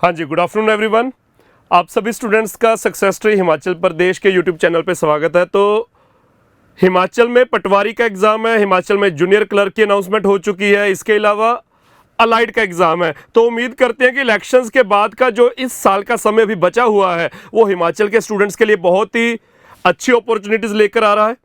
हाँ जी, good afternoon everyone. आप सभी स्टूडेंट्स का सक्सेस ट्री हिमाचल प्रदेश के यूट्यूब चैनल पे स्वागत है। तो हिमाचल में पटवारी का एग्ज़ाम है, हिमाचल में जूनियर क्लर्क की अनाउंसमेंट हो चुकी है, इसके अलावा अलाइड का एग्ज़ाम है। तो उम्मीद करते हैं कि इलेक्शंस के बाद का जो इस साल का समय भी बचा हुआ है वो हिमाचल के स्टूडेंट्स के लिए बहुत ही अच्छी अपॉर्चुनिटीज़ लेकर आ रहा है।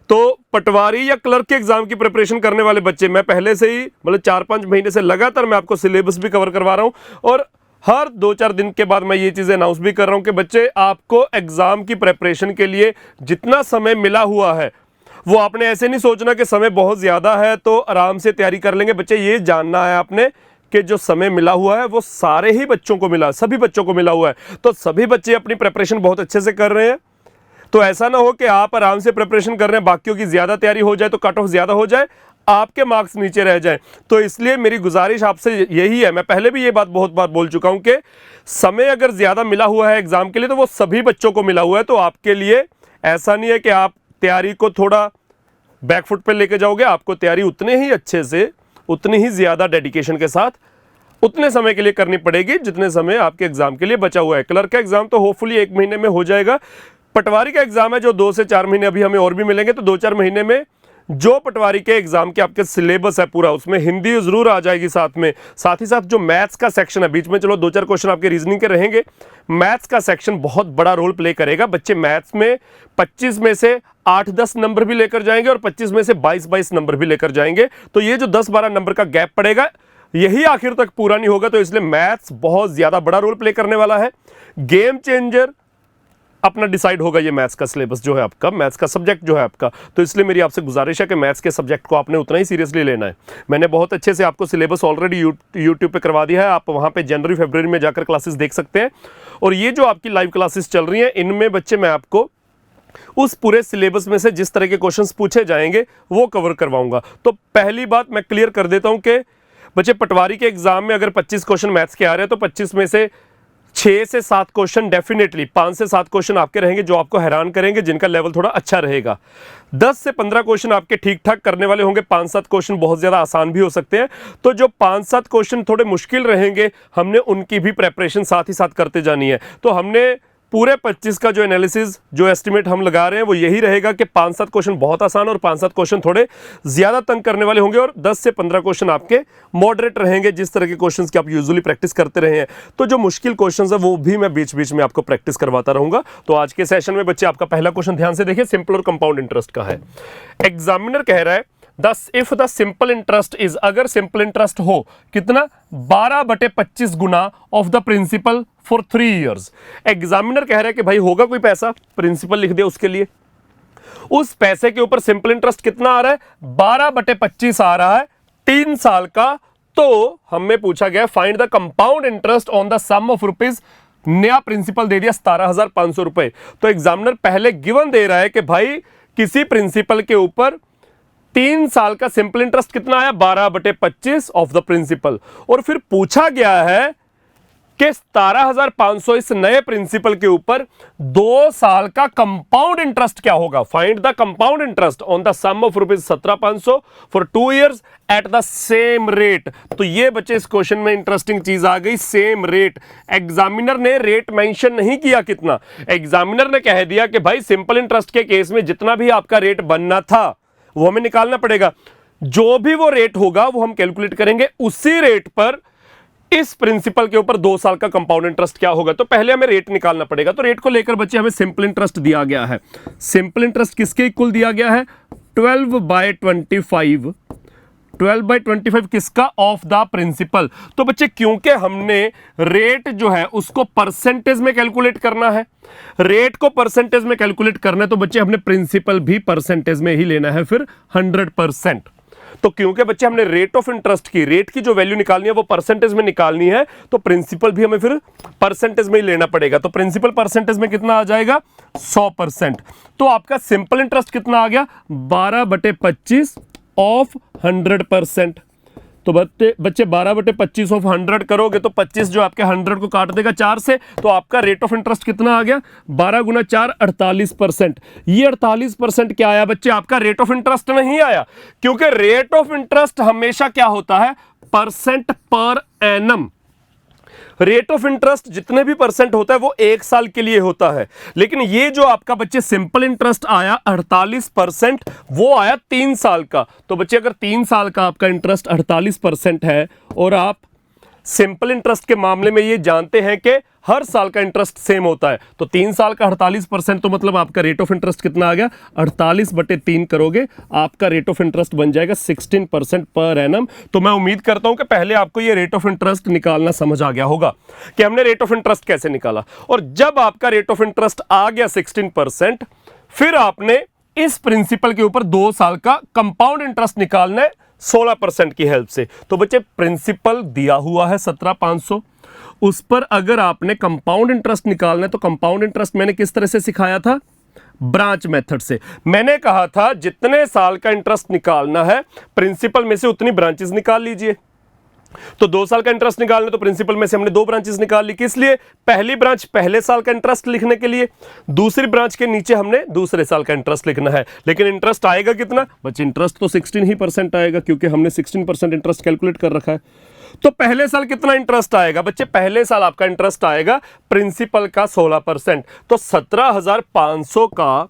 तो पटवारी या क्लर्क के एग्जाम की प्रिपरेशन करने वाले बच्चे, मैं पहले से ही मतलब 4-5 महीने से लगातार मैं आपको सिलेबस भी कवर करवा रहा हूं और हर 2-4 दिन के बाद मैं ये चीज़ें अनाउंस भी कर रहा हूं कि बच्चे आपको एग्जाम की प्रिपरेशन के लिए जितना समय मिला हुआ है वो आपने ऐसे नहीं सोचना कि समय बहुत ज़्यादा है तो आराम से तैयारी कर लेंगे। बच्चे ये जानना है आपने कि जो समय मिला हुआ है वो सारे ही बच्चों को मिला, सभी बच्चों को मिला हुआ है। तो सभी बच्चे अपनी प्रिपरेशन बहुत अच्छे से कर रहे हैं। तो ऐसा ना हो कि आप आराम से प्रिपरेशन कर रहे हैं, बाकियों की ज़्यादा तैयारी हो जाए तो कट ऑफ ज़्यादा हो जाए, आपके मार्क्स नीचे रह जाएं। तो इसलिए मेरी गुजारिश आपसे यही है, मैं पहले भी ये बात बहुत बार बोल चुका हूं कि समय अगर ज़्यादा मिला हुआ है एग्ज़ाम के लिए तो वो सभी बच्चों को मिला हुआ है। तो आपके लिए ऐसा नहीं है कि आप तैयारी को थोड़ा बैकफुट पे लेके जाओगे, आपको तैयारी उतने ही अच्छे से, उतनी ही ज़्यादा डेडिकेशन के साथ उतने समय के लिए करनी पड़ेगी जितने समय आपके एग्ज़ाम के लिए बचा हुआ है। क्लर्क का एग्ज़ाम तो होपफुली 1 महीने में हो जाएगा। पटवारी का एग्जाम है जो 2 से 4 महीने अभी हमें और भी मिलेंगे। तो 2-4 महीने में जो पटवारी के एग्जाम के आपके सिलेबस है पूरा, उसमें हिंदी जरूर आ जाएगी साथ में, साथ ही साथ जो मैथ्स का सेक्शन है बीच में, चलो 2-4 क्वेश्चन आपके रीजनिंग के रहेंगे, मैथ्स का सेक्शन बहुत बड़ा रोल प्ले करेगा। बच्चे मैथ्स में 25 में से 8-10 नंबर भी लेकर जाएंगे और 25 में से 22-22 नंबर भी लेकर जाएंगे। तो ये जो 10-12 नंबर का गैप पड़ेगा यही आखिर तक पूरा नहीं होगा। तो इसलिए मैथ्स बहुत ज्यादा बड़ा रोल प्ले करने वाला है। गेम चेंजर अपना डिसाइड होगा ये मैथ्स का सिलेबस जो है आपका, मैथ्स का सब्जेक्ट जो है आपका। तो इसलिए मेरी आपसे गुजारिश है कि मैथ्स के सब्जेक्ट को आपने उतना ही सीरियसली लेना है। मैंने बहुत अच्छे से आपको सिलेबस ऑलरेडी यूट्यूब पे करवा दिया है, आप वहाँ पे जनवरी फरवरी में जाकर क्लासेस देख सकते हैं। और ये जो आपकी लाइव क्लासेस चल रही हैं इनमें बच्चे मैं आपको उस पूरे सिलेबस में से जिस तरह के क्वेश्चंस पूछे जाएंगे वो कवर करवाऊंगा। तो पहली बात मैं क्लियर कर देता हूँ कि बच्चे पटवारी के एग्जाम में अगर 25 क्वेश्चन मैथ्स के आ रहे हैं तो 25 में से 6 से 7 क्वेश्चन डेफिनेटली, 5 से 7 क्वेश्चन आपके रहेंगे जो आपको हैरान करेंगे, जिनका लेवल थोड़ा अच्छा रहेगा। 10 से 15 क्वेश्चन आपके ठीक ठाक करने वाले होंगे, 5-7 क्वेश्चन बहुत ज़्यादा आसान भी हो सकते हैं। तो जो 5-7 क्वेश्चन थोड़े मुश्किल रहेंगे हमने उनकी भी प्रेपरेशन साथ ही साथ करते जानी है। तो हमने पूरे 25 का जो एनालिसिस, जो एस्टिमेट हम लगा रहे हैं वो यही रहेगा कि 5-7 क्वेश्चन बहुत आसान और 5-7 क्वेश्चन थोड़े ज़्यादा तंग करने वाले होंगे और 10 से 15 क्वेश्चन आपके मॉडरेट रहेंगे, जिस तरह के क्वेश्चंस की आप यूजुअली प्रैक्टिस करते रहे हैं। तो जो मुश्किल क्वेश्चंस है वो भी मैं बीच बीच में आपको प्रैक्टिस करवाता रहूंगा। तो आज के सेशन में बच्चे आपका पहला क्वेश्चन ध्यान से देखिए, सिंपल और कंपाउंड इंटरेस्ट का है। एग्जामिनर कह रहा है if the simple interest is, अगर सिंपल इंटरेस्ट हो कितना, 12/25 गुना of the principal for 3 years. Examiner कह रहा है कि भाई होगा कोई पैसा, प्रिंसिपल लिख दे उसके लिए, उस पैसे के ऊपर सिंपल इंटरेस्ट कितना आ रहा है, 12/25 आ रहा है 3 साल का। तो हमें पूछा गया find the compound interest on the sum of rupees, नया प्रिंसिपल दे दिया 17,500 रुपए। तो एग्जामिनर पहले गिवन दे रहा है कि भाई किसी प्रिंसिपल के ऊपर 3 साल का सिंपल इंटरेस्ट कितना आया, 12/25 ऑफ द प्रिंसिपल। और फिर पूछा गया है कि 17,500 इस नए प्रिंसिपल के ऊपर 2 साल का कंपाउंड इंटरेस्ट क्या होगा। Find the compound interest on the sum of rupees 17,500 for 2 years at the same rate. तो ये बच्चे इस क्वेश्चन में इंटरेस्टिंग चीज आ गई, सेम रेट। एग्जामिनर ने रेट मेंशन नहीं किया कितना, एग्जामिनर ने कह दिया कि भाई सिंपल इंटरेस्ट के केस में जितना भी आपका रेट बनना था वो हमें निकालना पड़ेगा, जो भी वो रेट होगा वो हम कैलकुलेट करेंगे, उसी रेट पर इस प्रिंसिपल के ऊपर 2 साल का कंपाउंड इंटरेस्ट क्या होगा। तो पहले हमें रेट निकालना पड़ेगा। तो रेट को लेकर बच्चे हमें सिंपल इंटरेस्ट दिया गया है। सिंपल इंटरेस्ट किसके इक्वल दिया गया है, 12/25। 12/25 किसका, ऑफ द प्रिंसिपल। तो बच्चे क्योंकि हमने रेट जो है उसको परसेंटेज में कैलकुलेट करना है, रेट को परसेंटेज में कैलकुलेट करना है, तो बच्चे हमने प्रिंसिपल भी परसेंटेज में ही लेना है, फिर 100%। तो क्योंकि बच्चे हमने रेट ऑफ इंटरेस्ट की, रेट की जो वैल्यू निकालनी है वो परसेंटेज में निकालनी है, तो प्रिंसिपल भी हमें फिर परसेंटेज में ही लेना पड़ेगा। तो प्रिंसिपल परसेंटेज में कितना आ जाएगा, 100%। तो आपका सिंपल इंटरेस्ट कितना आ गया, 12/25 ऑफ 100%। तो बच्चे 12/25 ऑफ 100 करोगे तो 25 जो आपके 100 को काट देगा 4 से, तो आपका रेट ऑफ इंटरेस्ट कितना आ गया, 12 गुना 4 48%। ये 48% क्या आया बच्चे, आपका रेट ऑफ इंटरेस्ट नहीं आया, क्योंकि रेट ऑफ इंटरेस्ट हमेशा क्या होता है, percent per annum. Rate of interest जितने भी परसेंट होता है वो 1 साल के लिए होता है, लेकिन ये जो आपका बच्चे सिंपल इंटरेस्ट आया 48%, वो आया 3 साल का। तो बच्चे अगर 3 साल का आपका इंटरेस्ट 48% है और आप सिंपल इंटरेस्ट के मामले में ये जानते हैं कि हर साल का इंटरेस्ट सेम होता है, तो 3 साल का 48%, तो मतलब आपका रेट ऑफ इंटरेस्ट कितना आ गया, 48/3 करोगे, आपका रेट ऑफ इंटरेस्ट बन जाएगा 16% पर एनम। तो मैं उम्मीद करता हूं कि पहले आपको ये रेट ऑफ इंटरेस्ट निकालना समझ आ गया होगा कि हमने रेट ऑफ इंटरेस्ट कैसे निकाला। और जब आपका रेट ऑफ इंटरेस्ट आ गया 16%, फिर आपने इस प्रिंसिपल के ऊपर 2 साल का कंपाउंड इंटरेस्ट निकालना है 16% की हेल्प से। तो बच्चे प्रिंसिपल दिया हुआ है 17,500, उस पर अगर आपने कंपाउंड इंटरेस्ट निकालना है तो कंपाउंड इंटरेस्ट मैंने किस तरह से सिखाया था, ब्रांच मेथड से। मैंने कहा था जितने साल का इंटरेस्ट निकालना है प्रिंसिपल में से उतनी ब्रांचेस निकाल लीजिए। तो 2 साल का इंटरेस्ट निकालना तो प्रिंसिपल में से हमने 2 ब्रांचेस निकाल ली। किस लिए, पहली ब्रांच पहले साल का इंटरेस्ट लिखने के लिए, दूसरी ब्रांच के नीचे हमने दूसरे साल का इंटरेस्ट लिखना है। लेकिन इंटरेस्ट आएगा कितना बच्चे, इंटरेस्ट तो 16% आएगा क्योंकि हमने 16% इंटरेस्ट कैलकुलेट कर रखा है। तो पहले साल कितना इंटरेस्ट आएगा बच्चे, पहले साल आपका इंटरेस्ट आएगा प्रिंसिपल का 16%, तो 17,500 का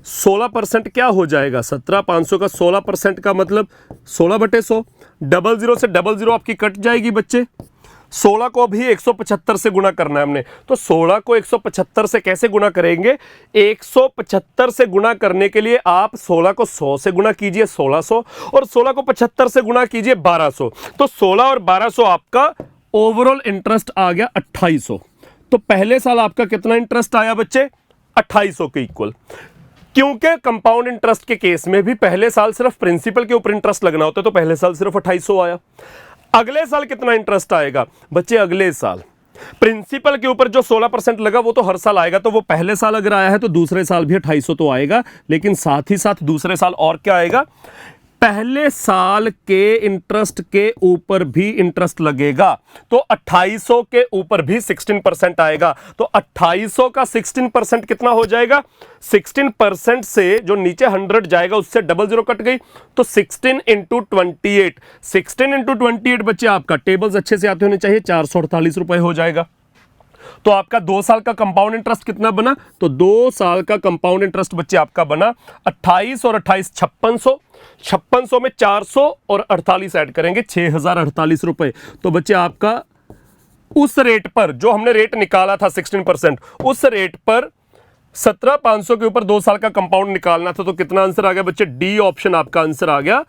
16% क्या हो जाएगा, 17,500 का 16% का मतलब 16/100, 00 से 00 आपकी कट जाएगी बच्चे। 16 को भी 175 से गुना करना है हमने, तो 16 को 175 से कैसे गुना करेंगे, 175 से गुना करने के लिए आप 16 को 100 से गुना कीजिए 1600, और 16 को 75 से गुना कीजिए 1200, तो 16 और 1200 आपका ओवरऑल इंटरेस्ट आ गया 2800। तो पहले साल आपका कितना इंटरेस्ट आया बच्चे, 2800 के इक्वल। क्योंकि कंपाउंड इंटरेस्ट के केस में भी पहले साल सिर्फ प्रिंसिपल के ऊपर इंटरेस्ट लगना होता है, तो पहले साल सिर्फ 2800 आया। अगले साल कितना इंटरेस्ट आएगा बच्चे, अगले साल प्रिंसिपल के ऊपर जो 16% लगा वो तो हर साल आएगा, तो वो पहले साल अगर आया है तो दूसरे साल भी 2800 तो आएगा, लेकिन साथ ही साथ दूसरे साल और क्या आएगा, पहले साल के इंटरेस्ट के ऊपर भी इंटरेस्ट लगेगा, तो 2800 के ऊपर भी 16% आएगा। तो 2800 का 16% कितना हो जाएगा, 16% से जो नीचे 100 जाएगा उससे 00 कट गई, तो 16 × 28, 16 × 28 बच्चे आपका टेबल्स अच्छे से आते होने चाहिए, 448 रुपए हो जाएगा। तो आपका 2 साल का कंपाउंड इंटरेस्ट कितना बना, तो 2 साल का कंपाउंड इंटरेस्ट बच्चे आपका बना 28 और 28 5600, 5600 में 400 और 48 ऐड करेंगे 6048 रुपए। तो बच्चे आपका उस रेट पर जो हमने रेट निकाला था 16%, उस रेट पर 17,500 के ऊपर 2 साल का कंपाउंड निकालना था, तो कितना आंसर आ गया बच्चे, डी ऑप्शन आपका आंसर आ गया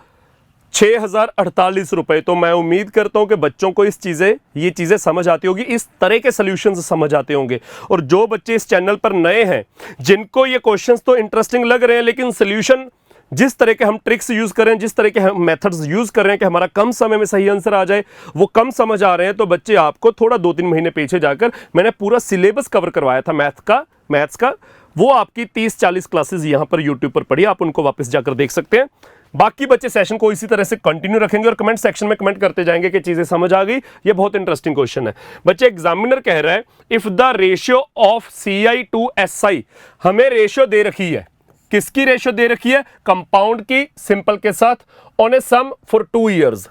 6048 रुपए। तो मैं उम्मीद करता हूं कि बच्चों को ये चीजें समझ आती होगी, इस तरह के सॉल्यूशंस समझ आते होंगे। और जो बच्चे इस चैनल पर नए हैं, जिनको ये क्वेश्चंस तो इंटरेस्टिंग लग रहे हैं, लेकिन सॉल्यूशन जिस तरह के हम ट्रिक्स यूज कर रहे हैं, जिस तरह के हम मेथड्स यूज कर रहे हैं कि हमारा कम समय में सही आंसर आ जाए, वो कम समझ आ रहे हैं, तो बच्चे आपको थोड़ा 2-3 महीने पीछे जाकर मैंने पूरा सिलेबस कवर करवाया था मैथ्स का, वो आपकी 30-40 क्लासेस यहां पर यूट्यूब पर पड़ी, आप उनको वापस जाकर देख सकते हैं। बाकी बच्चे सेशन को इसी तरह से कंटिन्यू रखेंगे और कमेंट सेक्शन में कमेंट करते जाएंगे कि चीजें समझ आ गई। ये बहुत इंटरेस्टिंग क्वेश्चन है बच्चे। एग्जामिनर कह रहा है if the ratio of CI to SI, हमें रेशियो दे रखी है, किसकी रेशियो दे रखी है, कंपाउंड की सिंपल के साथ, on a sum for 2 years.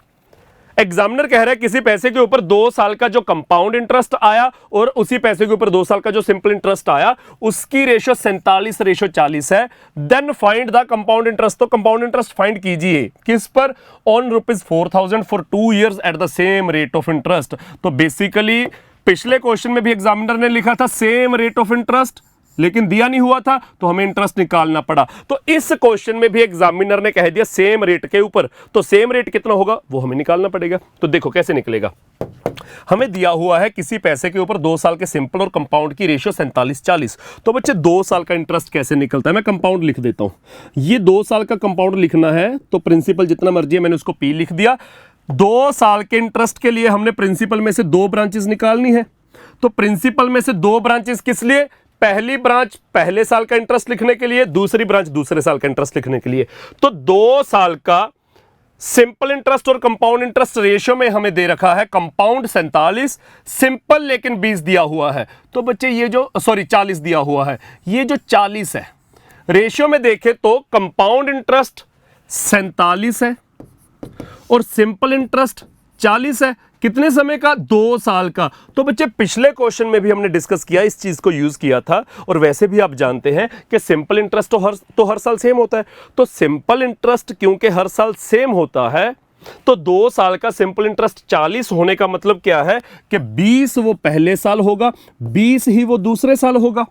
Examiner कह रहा है किसी पैसे के ऊपर 2 साल का जो कंपाउंड इंटरेस्ट आया और उसी पैसे के ऊपर 2 साल का जो सिंपल इंटरेस्ट आया, उसकी रेशियो 47/40 है। Then find the compound interest, तो कंपाउंड इंटरेस्ट फाइंड कीजिए किस पर, on ₹4000 for 2 years at the same rate of interest. तो बेसिकली पिछले क्वेश्चन में भी एग्जामिनर ने लिखा था सेम रेट ऑफ इंटरेस्ट, लेकिन दिया नहीं हुआ था तो हमें इंटरेस्ट निकालना पड़ा। तो इस क्वेश्चन में भी एग्जामिनर ने कह दिया सेम रेट के ऊपर, तो सेम रेट कितना होगा वो हमें निकालना पड़ेगा। तो देखो कैसे निकलेगा, हमें दिया हुआ है किसी पैसे के ऊपर 2 साल के सिंपल और कंपाउंड की रेशियो 47/40। तो बच्चे 2 साल का इंटरेस्ट कैसे निकलता है, मैं कंपाउंड लिख देता हूं। ये 2 साल का कंपाउंड लिखना है तो प्रिंसिपल जितना मर्जी है मैंने उसको P लिख दिया। 2 साल के इंटरेस्ट के लिए हमने प्रिंसिपल में से 2 ब्रांचेस निकालनी है, तो प्रिंसिपल में से 2 ब्रांचेस किस लिए, पहली ब्रांच पहले साल का इंटरेस्ट लिखने के लिए, दूसरी ब्रांच दूसरे साल का इंटरेस्ट लिखने के लिए। तो 2 साल का सिंपल इंटरेस्ट और कंपाउंड इंटरेस्ट रेशियो में हमें दे रखा है कंपाउंड 47, सिंपल लेकिन 20 दिया हुआ है। तो बच्चे ये जो 40 दिया हुआ है, ये जो 40 है रेशियो में देखें तो कंपाउंड इंटरेस्ट 47 है और सिंपल इंटरेस्ट 40 है। कितने समय का? 2 साल का। तो बच्चे पिछले क्वेश्चन में भी हमने डिस्कस किया, इस चीज को यूज किया था। और वैसे भी आप जानते हैं कि सिंपल इंटरेस्ट तो हर साल सेम होता है। तो सिंपल इंटरेस्ट क्योंकि हर साल सेम होता है, तो 2 साल का सिंपल इंटरेस्ट 40 होने का मतलब क्या है कि 20 वो पहले साल होगा, 20 ही वो दूसरे साल होगा।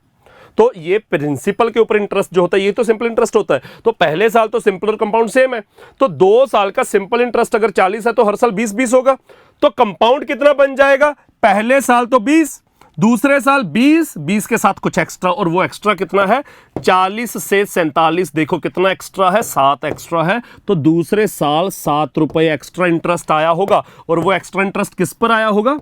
तो ये प्रिंसिपल के ऊपर इंटरेस्ट जो होता है ये तो सिंपल इंटरेस्ट होता है। तो पहले साल तो सिंपल और कंपाउंड सेम है, तो 2 साल का सिंपल इंटरेस्ट अगर 40 है तो हर साल 20-20 होगा। तो कंपाउंड कितना बन जाएगा? पहले साल तो 20, दूसरे साल 20 के साथ कुछ एक्स्ट्रा, और वो एक्स्ट्रा कितना है? 40 से 47। देखो कितना एक्स्ट्रा है? 7 एक्स्ट्रा है। तो दूसरे साल 7 रुपए एक्स्ट्रा इंटरेस्ट आया होगा। और वो एक्स्ट्रा इंटरेस्ट किस पर आया होगा?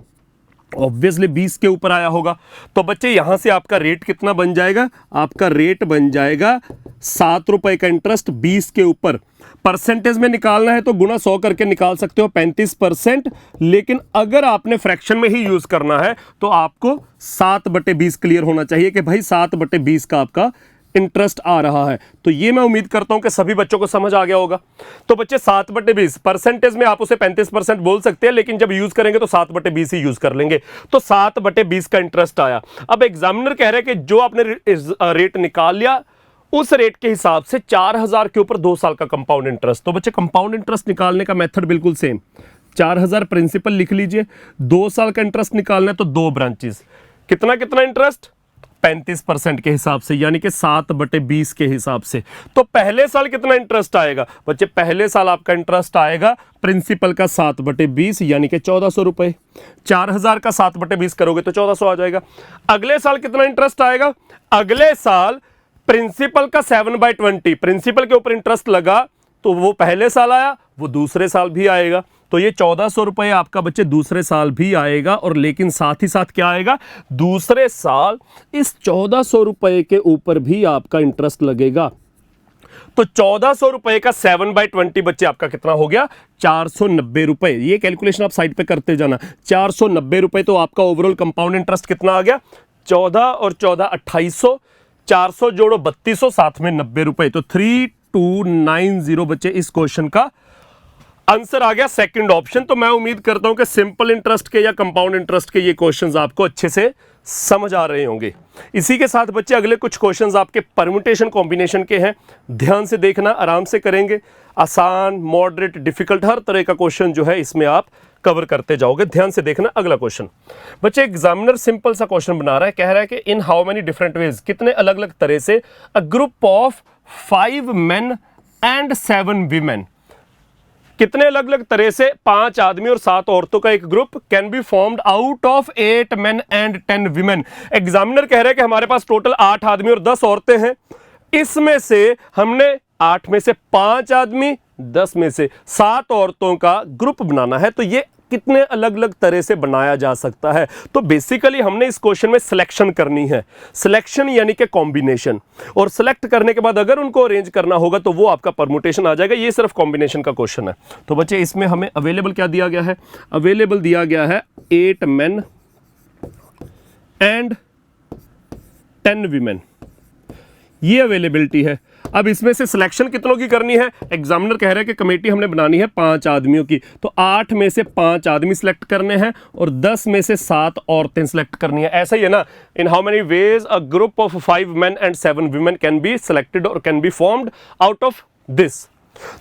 ऑब्वियसली 20 के ऊपर आया होगा। तो बच्चे यहां से आपका रेट कितना बन जाएगा? आपका रेट बन जाएगा 7 रुपए का इंटरेस्ट 20 के ऊपर। परसेंटेज में निकालना है तो गुना 100 करके निकाल सकते हो, 35%। लेकिन अगर आपने फ्रैक्शन में ही यूज करना है तो आपको 7/20 क्लियर होना चाहिए कि भाई 7/20 का आपका इंटरेस्ट आ रहा है। तो ये मैं उम्मीद करता हूं कि सभी बच्चों को समझ आ गया होगा। तो बच्चे 7/20 परसेंटेज में आप उसे 35% बोल सकते हैं, लेकिन जब यूज करेंगे तो 7/20 ही यूज कर लेंगे। तो 7/20 का इंटरेस्ट आया। अब एग्जामिनर कह रहे हैं कि जो आपने रेट निकाल लिया उस रेट के हिसाब से 4000 के ऊपर 2 साल का कंपाउंड इंटरेस्ट। तो बच्चे कंपाउंड इंटरेस्ट निकालने का मेथड बिल्कुल सेम। 4000 प्रिंसिपल लिख लीजिए, 2 साल का इंटरेस्ट निकालना है तो 2 ब्रांचेस, कितना कितना इंटरेस्ट? 35% के हिसाब से, यानी कि 7/20 के हिसाब से। तो पहले साल कितना इंटरेस्ट आएगा? बच्चे पहले साल आपका इंटरेस्ट आएगा प्रिंसिपल का 7/20, यानी कि 1400 रुपए। 4000 का 7/20 करोगे तो 1400 आ जाएगा। अगले साल कितना इंटरेस्ट आएगा? अगले साल प्रिंसिपल का 7/20, प्रिंसिपल के ऊपर इंटरेस्ट लगा तो वो पहले साल आया, वो दूसरे साल भी आएगा। तो ये 1400 रुपए आपका बच्चे दूसरे साल भी आएगा। और लेकिन साथ ही साथ क्या आएगा? दूसरे साल इस 1400 रुपए के ऊपर भी आपका इंटरेस्ट लगेगा। तो 1400 रुपए का 7/20 बच्चे आपका कितना हो गया? 490 रुपए। ये कैलकुलेशन आप साइड पे करते जाना। 490 रुपए तो आपका ओवरऑल कंपाउंड इंटरेस्ट कितना आ गया? 14 और 14 2800, 400 जोड़ो 3200, साथ में 90 रुपए। तो 3290 बच्चे इस क्वेश्चन का आंसर आ गया, सेकंड ऑप्शन। तो मैं उम्मीद करता हूं कि सिंपल इंटरेस्ट के या कंपाउंड इंटरेस्ट के ये क्वेश्चंस आपको अच्छे से समझ आ रहे होंगे। इसी के साथ बच्चे अगले कुछ क्वेश्चंस आपके परम्यूटेशन कॉम्बिनेशन के हैं, ध्यान से देखना, आराम से करेंगे। आसान, मॉडरेट, डिफिकल्ट, हर तरह का क्वेश्चन जो है इसमें आप कवर करते जाओगे। ध्यान से देखना अगला क्वेश्चन। बच्चे एग्जामिनर सिंपल सा क्वेश्चन बना रहा है, कह रहा है कि इन हाउ मेनी डिफरेंट वेज, कितने अलग अलग तरह से अ group of 5 men and 7 women, कितने अलग अलग तरह से 5 आदमी और 7 औरतों का एक group can be formed out of 8 main and 10 women. Examiner कह रहे हैं कि हमारे पास टोटल 8 आदमी और 10 औरतें हैं, इसमें से हमने 8 में से 5 आदमी, 10 में से 7 औरतों का ग्रुप बनाना है। तो ये कितने अलग अलग तरह से बनाया जा सकता है? तो बेसिकली हमने इस क्वेश्चन में सिलेक्शन करनी है। सिलेक्शन यानी कि कॉम्बिनेशन, और सिलेक्ट करने के बाद अगर उनको अरेंज करना होगा तो वो आपका परमुटेशन आ जाएगा। ये सिर्फ कॉम्बिनेशन का क्वेश्चन है। तो बच्चे इसमें हमें अवेलेबल क्या दिया गया है? अवेलेबल दिया गया है 8 मेन एंड 10 वीमेन, ये अवेलेबिलिटी है। अब इसमें से सिलेक्शन कितनों की करनी है? एग्जामिनर कह रहे हैं कि कमेटी हमने बनानी है 5 आदमियों की। तो 8 में से 5 आदमी सिलेक्ट करने हैं और 10 में से 7 औरतें सिलेक्ट करनी है। ऐसा ही है ना? In how many ways a group of 5 men and 7 women can be selected और can be formed out of this.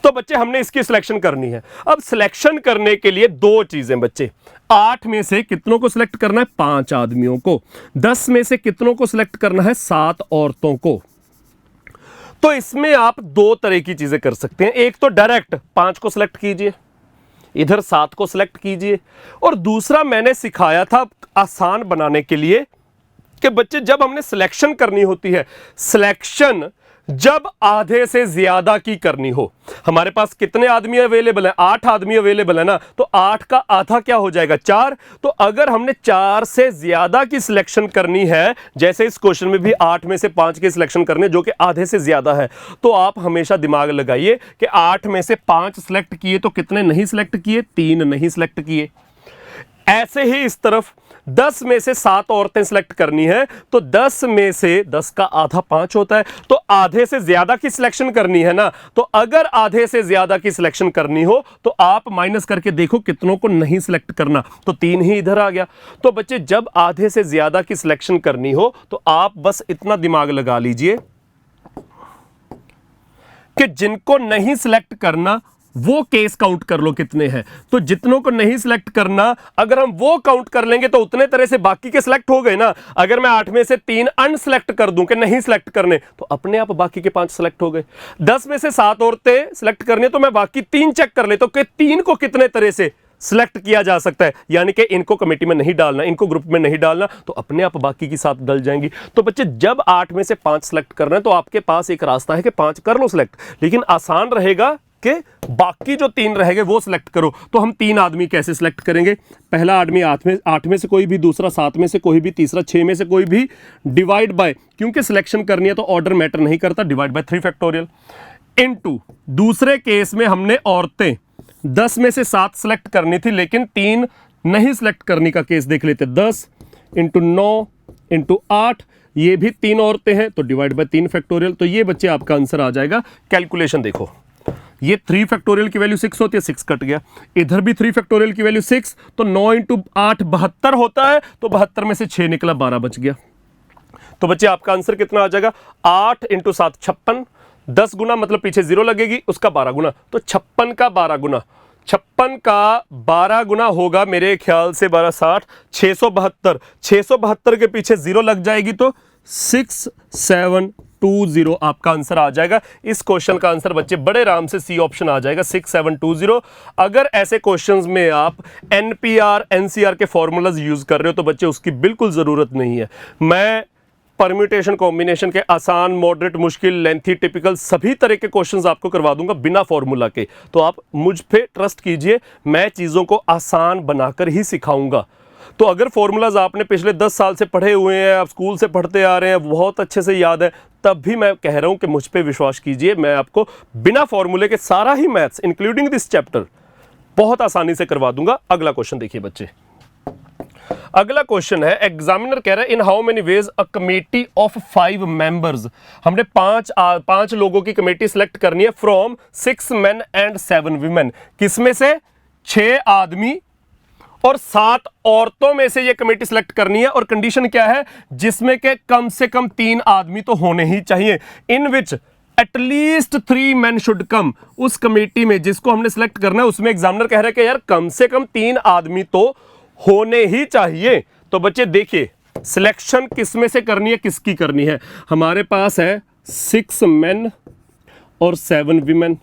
तो बच्चे हमने इसकी सिलेक्शन करनी है। अब सिलेक्शन करने के लिए 2 चीजें बच्चे, 8 में से कितनों को सिलेक्ट करना है? 5 आदमियों को। 10 में से कितनों को सिलेक्ट करना है? 7 औरतों को। तो इसमें आप 2 तरह की चीजें कर सकते हैं। एक तो डायरेक्ट 5 को सिलेक्ट कीजिए, इधर 7 को सिलेक्ट कीजिए, और दूसरा मैंने सिखाया था आसान बनाने के लिए कि बच्चे जब हमने सिलेक्शन करनी होती है, सिलेक्शन जब आधे से ज्यादा की करनी हो। हमारे पास कितने आदमी अवेलेबल है? 8 आदमी अवेलेबल है ना, तो 8 का आधा क्या हो जाएगा? 4। तो अगर हमने 4 से ज्यादा की सिलेक्शन करनी है, जैसे इस क्वेश्चन में भी 8 में से 5 की सिलेक्शन करनी है जो कि आधे से ज्यादा है, तो आप हमेशा दिमाग लगाइए कि 8 में से 5 सिलेक्ट किए तो कितने नहीं सिलेक्ट किए? 3 नहीं सिलेक्ट किए। ऐसे ही इस तरफ 10 में से 7 औरतें सिलेक्ट करनी है, तो 10 में से 10 का आधा 5 होता है, तो आधे से ज्यादा की सिलेक्शन करनी है ना। तो अगर आधे से ज्यादा की सिलेक्शन करनी हो तो आप माइनस करके देखो कितनों को नहीं सिलेक्ट करना, तो 3 ही इधर आ गया। तो बच्चे जब आधे से ज्यादा की सिलेक्शन करनी हो तो आप बस इतना दिमाग लगा लीजिए कि जिनको नहीं सिलेक्ट करना वो केस काउंट कर लो कितने हैं। तो जितनों को नहीं सिलेक्ट करना अगर हम वो काउंट कर लेंगे तो उतने तरह से बाकी के सिलेक्ट हो गए ना। अगर मैं 8 में से 3 अनसिलेक्ट कर दूं कि नहीं सिलेक्ट करने, तो अपने आप बाकी के 5 सिलेक्ट हो गए। 10 में से 7 औरतें सिलेक्ट करनी तो मैं बाकी 3 चेक कर लेता हूं कि 3 को कितने तरह से सिलेक्ट किया जा सकता है, यानी कि इनको कमेटी में नहीं डालना, इनको ग्रुप में नहीं डालना, तो अपने आप बाकी की 7 डल जाएंगी। तो बच्चे जब 8 में से 5 सिलेक्ट करना है तो आपके पास एक रास्ता है कि 5 कर लो सिलेक्ट, लेकिन आसान रहेगा कि बाकी जो 3 रहेंगे वो सिलेक्ट करो। तो हम 3 आदमी कैसे सिलेक्ट करेंगे? पहला आदमी 8 में से कोई भी, दूसरा 7 में से कोई भी, तीसरा 6 में से कोई भी, डिवाइड बाय, क्योंकि सिलेक्शन करनी है तो ऑर्डर मैटर नहीं करता, डिवाइड बाय 3 फैक्टोरियल इनटू। दूसरे केस में हमने औरतें 10 में से 7 सिलेक्ट करनी थी लेकिन 3 नहीं सिलेक्ट करने का केस देख लेते। 10 इंटू 9 इंटू 8, ये भी 3 औरतें हैं तो डिवाइड बाय 3 फैक्टोरियल। तो ये बच्चे आपका आंसर आ जाएगा। कैलकुलेशन देखो, ये 3 फैक्टोरियल की वैल्यू 6 होती है, 6 कट गया। इधर भी 3 फैक्टोरियल की वैल्यू 6, तो 9 इंटू 8 72 होता है, तो 72 में से 6 निकला, 12 बच गया। तो बच्चे आपका आंसर कितना आ जाएगा? 8 इंटू 7 56, 10 गुना मतलब पीछे 0 लगेगी, उसका 12 गुना, तो 56 का 12 गुना, 56 का 12 गुना होगा मेरे ख्याल से 12 60, 672, 672 के पीछे 0 लग जाएगी तो 6720 आपका आंसर आ जाएगा। इस क्वेश्चन का आंसर बच्चे बड़े आराम से सी ऑप्शन आ जाएगा, 6720। अगर ऐसे क्वेश्चंस में आप एनपीआर एनसीआर के फॉर्मूलाज यूज कर रहे हो तो बच्चे उसकी बिल्कुल जरूरत नहीं है। मैं परम्यूटेशन कॉम्बिनेशन के आसान, मॉडरेट, मुश्किल, लेंथी, टिपिकल सभी तरह के क्वेश्चंस आपको करवा दूंगा बिना फॉर्मूला के। तो आप मुझ पे ट्रस्ट कीजिए, मैं चीज़ों को आसान बनाकर ही सिखाऊंगा। तो अगर फॉर्मूलाज आपने पिछले 10 साल से पढ़े हुए हैं, आप स्कूल से पढ़ते आ रहे हैं, बहुत अच्छे से याद है, तब भी मैं कह रहा हूं कि मुझ पे विश्वास कीजिए, मैं आपको बिना फॉर्मूले के सारा ही मैथ्स इंक्लूडिंग दिस चैप्टर बहुत आसानी से करवा दूंगा। अगला क्वेश्चन देखिए बच्चे, अगला क्वेश्चन है, एग्जामिनर कह रहा है इन how many ways a committee of 5 members. हमने 5 लोगों की कमेटी सिलेक्ट करनी है फ्रॉम 6 मेन एंड 7 वीमेन। किसमें से? 6 आदमी और 7 औरतों में से ये कमेटी सिलेक्ट करनी है, और कंडीशन क्या है? जिसमें के कम से कम 3 आदमी तो होने ही चाहिए। In which at least 3 men should come. उस कमेटी में जिसको हमने सिलेक्ट करना है उसमें एग्जामिनर कह रहा है कि यार कम से कम 3 आदमी तो होने ही चाहिए। तो बच्चे देखिए सिलेक्शन किसमें से करनी है, किसकी करनी है? हमारे पास है 6 मेन और 7 वीमेन।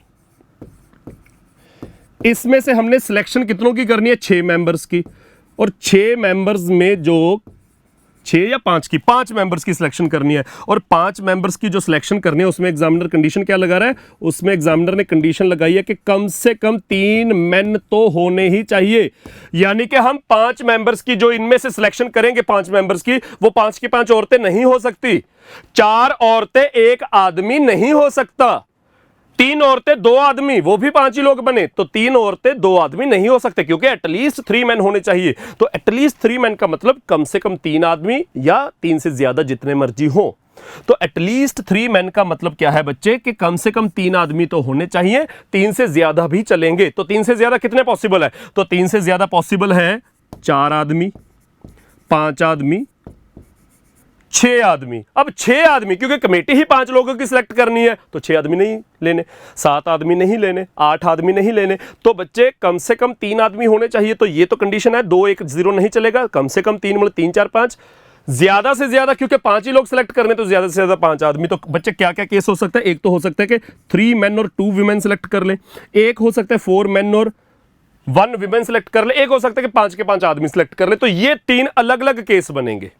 इसमें से हमने सिलेक्शन कितनों की करनी है? 6 मेंबर्स की। और 6 मेंबर्स में जो 6 या 5 की, 5 मेंबर्स की सिलेक्शन करनी है। और 5 मेंबर्स की जो सिलेक्शन करनी है उसमें एग्जामिनर कंडीशन क्या लगा रहा है? उसमें एग्जामिनर ने कंडीशन लगाई है कि कम से कम 3 मेन तो होने ही चाहिए। यानी कि हम 5 मेंबर्स की जो इनमें से सिलेक्शन करेंगे 5 मेंबर्स की, वो 5 की 5 औरतें नहीं हो सकती। 4 औरतें 1 आदमी नहीं हो सकता। 3 औरतें 2 आदमी, वो भी 5 ही लोग बने, तो 3 औरतें 2 आदमी नहीं हो सकते, क्योंकि एटलीस्ट 3 मैन होने चाहिए। तो एटलीस्ट 3 मैन का मतलब कम से कम 3 आदमी या 3 से ज्यादा जितने मर्जी हो। तो एटलीस्ट 3 मैन का मतलब क्या है बच्चे? कि कम से कम 3 आदमी तो होने चाहिए, 3 से ज्यादा भी चलेंगे। तो 3 से ज्यादा कितने पॉसिबल है? तो 3 से ज्यादा पॉसिबल है 4 आदमी, 5 आदमी, 6 आदमी। अब 6 आदमी, क्योंकि कमेटी ही 5 लोगों की सिलेक्ट करनी है, तो 6 आदमी नहीं लेने, 7 आदमी नहीं लेने, 8 आदमी नहीं लेने। तो बच्चे कम से कम 3 आदमी होने चाहिए। तो ये तो कंडीशन है, 2 1 0 नहीं चलेगा, कम से कम 3 मतलब 3 4 5, ज्यादा से ज्यादा, क्योंकि 5 ही लोग सिलेक्ट करने, तो ज्यादा से ज्यादा 5 आदमी। तो बच्चे क्या क्या केस हो सकता है? एक तो हो सकता है कि 3 मेन और 2 वीमेन सिलेक्ट कर ले, एक हो सकता है 4 मेन और 1 वीमेन सिलेक्ट कर ले, एक हो सकता है कि 5 के 5 आदमी सिलेक्ट कर ले। तो ये 3 अलग अलग केस बनेंगे।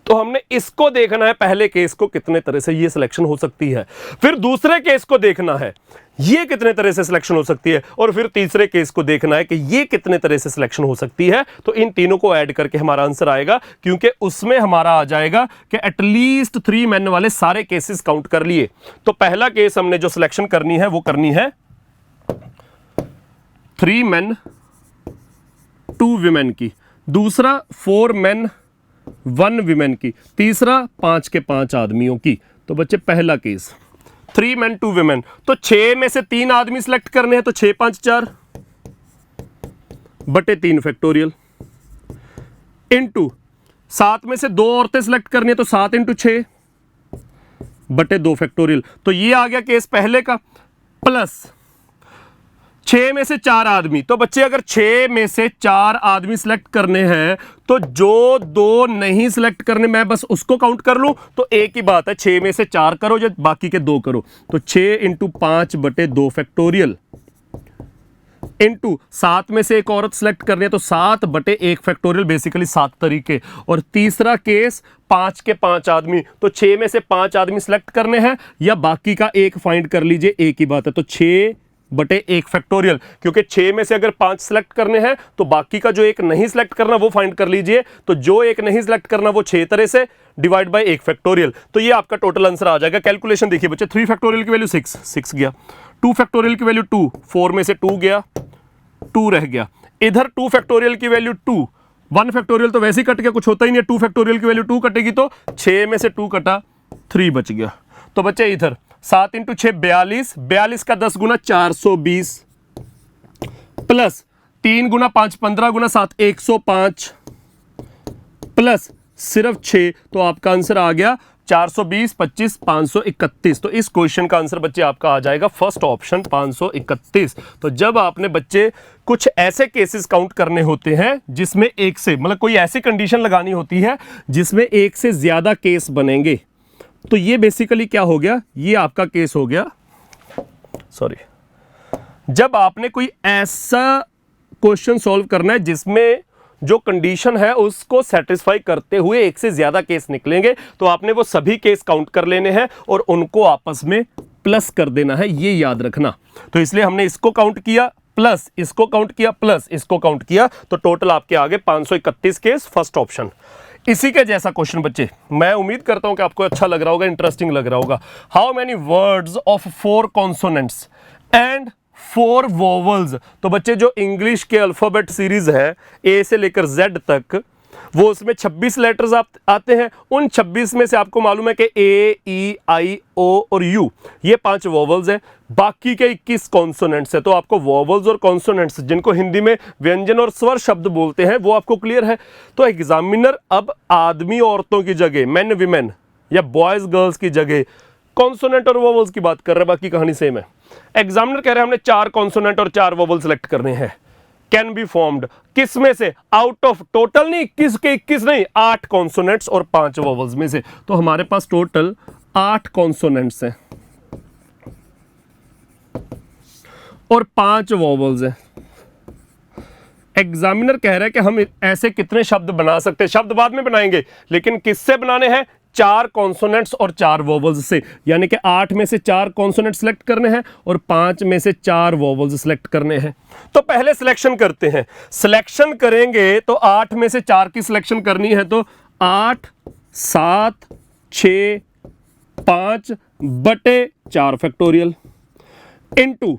तो हमने इसको देखना है, पहले केस को कितने तरह से ये सिलेक्शन हो सकती है, फिर दूसरे केस को देखना है ये कितने तरह से सिलेक्शन हो सकती है, और फिर तीसरे केस को देखना है कि ये कितने तरह से सिलेक्शन हो सकती है। तो इन तीनों को ऐड करके हमारा आंसर आएगा, क्योंकि उसमें हमारा आ जाएगा कि एटलीस्ट 3 मेन वाले सारे केसेस काउंट कर लिए। तो पहला केस हमने जो सिलेक्शन करनी है वो करनी है 3 मेन 2 वीमेन की। दूसरा 4 मेन 1 विमेन की, तीसरा 5 के 5 आदमियों की। तो बच्चे पहला केस 3 मेन 2 विमेन, तो 6 में से 3 आदमी सिलेक्ट करने हैं, तो 6 5 4 बटे 3 फैक्टोरियल, इनटू 7 में से 2 औरतें सिलेक्ट करनी है, तो 7 इंटू 6 बटे 2 फैक्टोरियल। तो ये आ गया केस पहले का, प्लस 6 में से 4 आदमी। तो बच्चे अगर 6 में से 4 आदमी सिलेक्ट करने हैं, तो जो 2 नहीं सिलेक्ट करने, मैं बस उसको काउंट कर लूं तो एक ही बात है, 6 में से 4 करो या बाकी के 2 करो। तो 6 इंटू 5 बटे 2 फैक्टोरियल, इनटू 7 में से एक औरत सेलेक्ट करनी है, तो 7 बटे 1 फैक्टोरियल, बेसिकली 7 तरीके। और तीसरा केस 5 के 5 आदमी, तो 6 में से 5 आदमी सेलेक्ट करने हैं या बाकी का एक फाइंड कर लीजिए, एक ही बात है। तो 6 बटे 1 फैक्टोरियल, क्योंकि 6 में से अगर 5 सेलेक्ट करने हैं तो बाकी का जो एक नहीं सिलेक्ट करना वो फाइंड कर लीजिए। तो जो एक नहीं सिलेक्ट करना वो 6 तरह से डिवाइड बाय 1 फैक्टोरियल। तो ये आपका टोटल आंसर आ जाएगा। कैलकुलेशन देखिए बच्चे, 3 फैक्टोरियल की वैल्यू 6 गया, 2 फैक्टोरियल की वैल्यू 2, 4 में से 2 गया, 2 रह गया। इधर 2 फैक्टोरियल की वैल्यू 2, 1 फैक्टोरियल तो वैसे ही कट गया, कुछ होता ही नहीं है। 2 फैक्टोरियल की वैल्यू 2 कटेगी, तो 6 में से 2 कटा, 3 बच गया। तो बच्चे इधर 7 इंटू 6 42, 42 का 10 गुना 420, प्लस 3 गुना 5 15 गुना 7 105, प्लस सिर्फ 6, तो आपका आंसर आ गया 420 25 531। तो इस क्वेश्चन का आंसर बच्चे आपका आ जाएगा फर्स्ट ऑप्शन 531। तो जब आपने बच्चे कुछ ऐसे केसेस काउंट करने होते हैं जिसमें एक से, मतलब कोई ऐसी कंडीशन लगानी होती है जिसमें एक से ज्यादा केस बनेंगे, तो ये बेसिकली क्या हो गया, ये आपका केस हो गया। सॉरी, जब आपने कोई ऐसा क्वेश्चन सॉल्व करना है जिसमें जो कंडीशन है उसको सेटिस्फाई करते हुए एक से ज्यादा केस निकलेंगे, तो आपने वो सभी केस काउंट कर लेने हैं और उनको आपस में प्लस कर देना है, ये याद रखना। तो इसलिए हमने इसको काउंट किया, प्लस इसको काउंट किया, प्लस इसको काउंट किया, तो टोटल आपके आगे 531 केस, फर्स्ट ऑप्शन। इसी के जैसा क्वेश्चन बच्चे, मैं उम्मीद करता हूं कि आपको अच्छा लग रहा होगा, इंटरेस्टिंग लग रहा होगा। How many words of 4 consonants and 4 vowels. तो बच्चे जो इंग्लिश के अल्फाबेट सीरीज है ए से लेकर जेड तक, वो उसमें 26 लेटर्स आते हैं। उन 26 में से आपको मालूम है कि ए, ई, आई, ओ और यू, ये 5 वोवल्स हैं, बाकी के 21 कॉन्सोनेंट्स है। तो आपको वोवल्स और कॉन्सोनेंट्स, जिनको हिंदी में व्यंजन और स्वर शब्द बोलते हैं, वो आपको क्लियर है। तो एग्जामिनर अब आदमी औरतों की जगह, मेन विमेन या बॉयज गर्ल्स की जगह कॉन्सोनेंट और वोवल्स की बात कर रहे हैं, बाकी कहानी सेम है। एग्जामिनर कह रहे हैं हमने 4 कॉन्सोनेंट और 4 वोवल सेलेक्ट करने हैं। कैन बी फॉर्म्ड, किस में से, आउट ऑफ, टोटल नहीं 21 के 21 नहीं, 8 कॉन्सोनेंट्स और 5 वोवल्स में से। तो हमारे पास टोटल 8 कॉन्सोनेंट्स हैं और 5 वोवल्स हैं। एग्जामिनर कह रहा है कि हम ऐसे कितने शब्द बना सकते हैं, शब्द बाद में बनाएंगे, लेकिन किससे बनाने हैं, 4 कॉन्सोनेंट्स और 4 वोवल्स से। यानी कि 8 में से 4 कॉन्सोनेंट्स सेलेक्ट करने हैं और 5 में से 4 वोवल्स सेलेक्ट करने हैं। तो पहले सिलेक्शन करते हैं। सिलेक्शन करेंगे तो 8 में से 4 की सिलेक्शन करनी है, तो 8 7 6 5 बटे 4 फैक्टोरियल, इनटू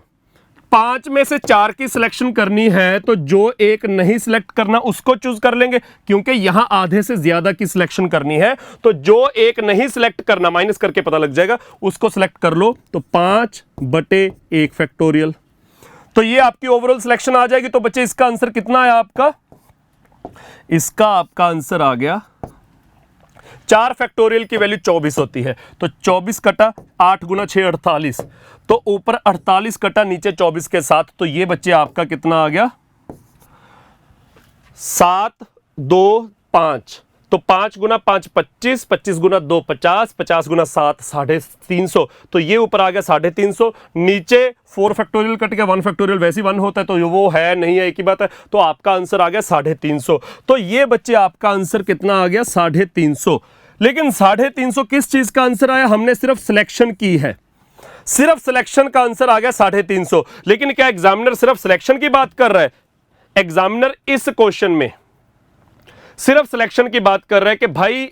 5 में से 4 की सिलेक्शन करनी है, तो जो एक नहीं सिलेक्ट करना उसको चूज कर लेंगे, क्योंकि यहां आधे से ज्यादा की सिलेक्शन करनी है। तो जो एक नहीं सिलेक्ट करना, माइनस करके पता लग जाएगा, उसको सिलेक्ट कर लो। तो 5 बटे 1 फैक्टोरियल, तो ये आपकी ओवरऑल सिलेक्शन आ जाएगी। तो बच्चे इसका आंसर कितना आया आपका, इसका आपका आंसर आ गया 4 फैक्टोरियल की वैल्यू 24 होती है। तो 24 कटा 8 गुना 6 48, तो ऊपर 48 कटा नीचे 24 के साथ, तो ये बच्चे आपका कितना आ गया 7 2 5। तो 5 गुना 5 25, 25 गुना 2 50, 50 गुना 7 350। तो ये ऊपर आ गया 350, नीचे 4 फैक्टोरियल कट गया, 1 फैक्टोरियल वैसे ही 1 होता है, तो वो है नहीं है, एक ही बात है। तो आपका आंसर आ गया 350। तो ये बच्चे आपका आंसर कितना आ गया 350। लेकिन 350 किस चीज का आंसर आया, हमने सिर्फ सिलेक्शन की है, सिर्फ सिलेक्शन का आंसर आ गया 350। लेकिन क्या एग्जामिनर सिर्फ सिलेक्शन की बात कर रहा है, एग्जामिनर इस क्वेश्चन में सिर्फ सिलेक्शन की बात कर रहा है कि भाई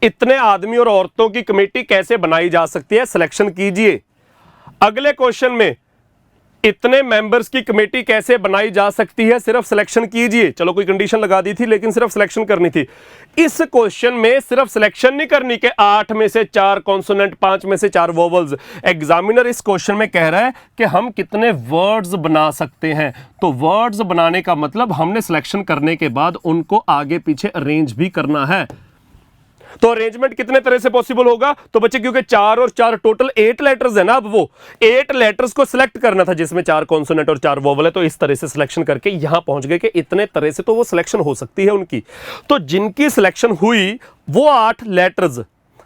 इतने आदमी और औरतों की कमेटी कैसे बनाई जा सकती है, सिलेक्शन कीजिए। अगले क्वेश्चन में इतने मेंबर्स की कमेटी कैसे बनाई जा सकती है, सिर्फ सिलेक्शन कीजिए। चलो कोई कंडीशन लगा दी थी लेकिन सिर्फ सिलेक्शन करनी थी। इस क्वेश्चन में सिर्फ सिलेक्शन नहीं करनी कि 8 में से 4 कॉन्सोनेंट, 5 में से 4 वोवल्स। एग्जामिनर इस क्वेश्चन में कह रहा है कि हम कितने वर्ड्स बना सकते हैं। तो वर्ड्स बनाने का मतलब हमने सिलेक्शन करने के बाद उनको आगे पीछे अरेंज भी करना है। तो अरेंजमेंट कितने तरह से पॉसिबल होगा? तो बच्चे क्योंकि 4 और 4 टोटल 8 लेटर्स है ना, अब वो 8 लेटर्स को सिलेक्ट करना था जिसमें 4 कॉन्सोनेंट और 4 वोवल है। तो इस तरह से सिलेक्शन करके यहां पहुंच गए कि इतने तरह से तो वो सिलेक्शन हो सकती है उनकी। तो जिनकी सिलेक्शन हुई वो 8 लेटर्स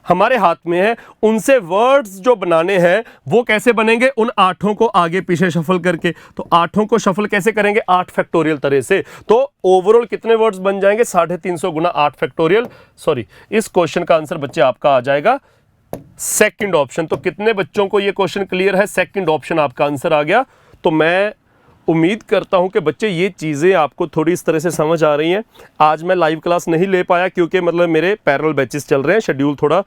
हमारे हाथ में है, उनसे वर्ड्स जो बनाने हैं वो कैसे बनेंगे? उन 8 को आगे पीछे शफल करके। तो 8 को शफल कैसे करेंगे? 8 फैक्टोरियल तरह से। तो ओवरऑल कितने वर्ड्स बन जाएंगे? 350 गुना 8 फैक्टोरियल। सॉरी, इस क्वेश्चन का आंसर बच्चे आपका आ जाएगा सेकंड ऑप्शन। तो कितने बच्चों को ये क्वेश्चन क्लियर है? सेकंड ऑप्शन आपका आंसर आ गया। तो मैं उम्मीद करता हूं कि बच्चे ये चीज़ें आपको थोड़ी इस तरह से समझ आ रही हैं। आज मैं लाइव क्लास नहीं ले पाया क्योंकि मतलब मेरे पैरेलल बैचेस चल रहे हैं, शेड्यूल थोड़ा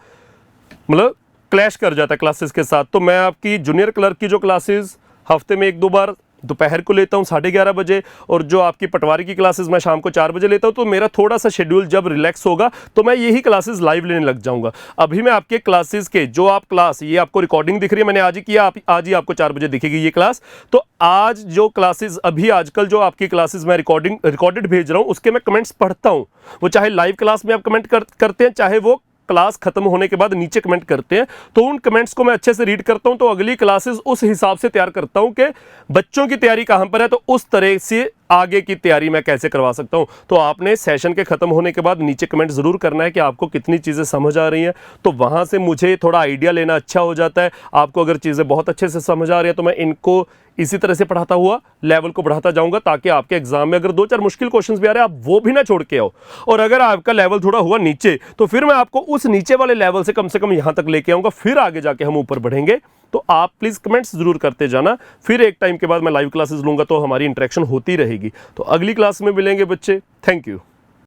मतलब क्लैश कर जाता है क्लासेस के साथ। तो मैं आपकी जूनियर क्लर्क की जो क्लासेस हफ्ते में 1-2 बार दोपहर को लेता हूँ 11:30 बजे, और जो आपकी पटवारी की क्लासेस मैं शाम को 4 बजे लेता हूँ। तो मेरा थोड़ा सा शेड्यूल जब रिलैक्स होगा तो मैं यही क्लासेस लाइव लेने लग जाऊंगा। अभी मैं आपके क्लासेस के जो आप क्लास, ये आपको रिकॉर्डिंग दिख रही है, मैंने आज ही किया, आज ही आपको 4 बजे दिखेगी ये क्लास। तो आज जो क्लासेस अभी आजकल जो आपकी क्लासेस मैं रिकॉर्डेड भेज रहा हूँ उसके मैं कमेंट्स पढ़ता हूँ। वो चाहे लाइव क्लास में आप कमेंट करते हैं, चाहे वो क्लास खत्म होने के बाद नीचे कमेंट करते हैं। तो उन कमेंट्स को मैं अच्छे से रीड करता हूं, तो अगली क्लासेस उस हिसाब से तैयार करता हूं कि बच्चों की तैयारी कहां पर है, तो उस तरह से आगे की तैयारी मैं कैसे करवा सकता हूं। तो आपने सेशन के खत्म होने के बाद नीचे कमेंट जरूर करना है कि आपको कितनी चीजें समझ आ रही हैं। तो वहां से मुझे थोड़ा आइडिया लेना अच्छा हो जाता है। आपको अगर चीजें बहुत अच्छे से समझ आ रही है तो मैं इनको इसी तरह से पढ़ाता हुआ लेवल को बढ़ाता जाऊंगा, ताकि आपके एग्जाम में अगर 2-4 मुश्किल क्वेश्चंस भी आ रहे हैं आप वो भी ना छोड़ के आओ। और अगर आपका लेवल थोड़ा हुआ नीचे तो फिर मैं आपको उस नीचे वाले लेवल से कम यहां तक लेके आऊंगा, फिर आगे जाके हम ऊपर बढ़ेंगे। तो आप प्लीज कमेंट्स जरूर करते जाना। फिर एक टाइम के बाद मैं लाइव क्लासेस लूंगा तो हमारी इंटरेक्शन होती रहेगी। तो अगली क्लास में मिलेंगे बच्चे। Thank you.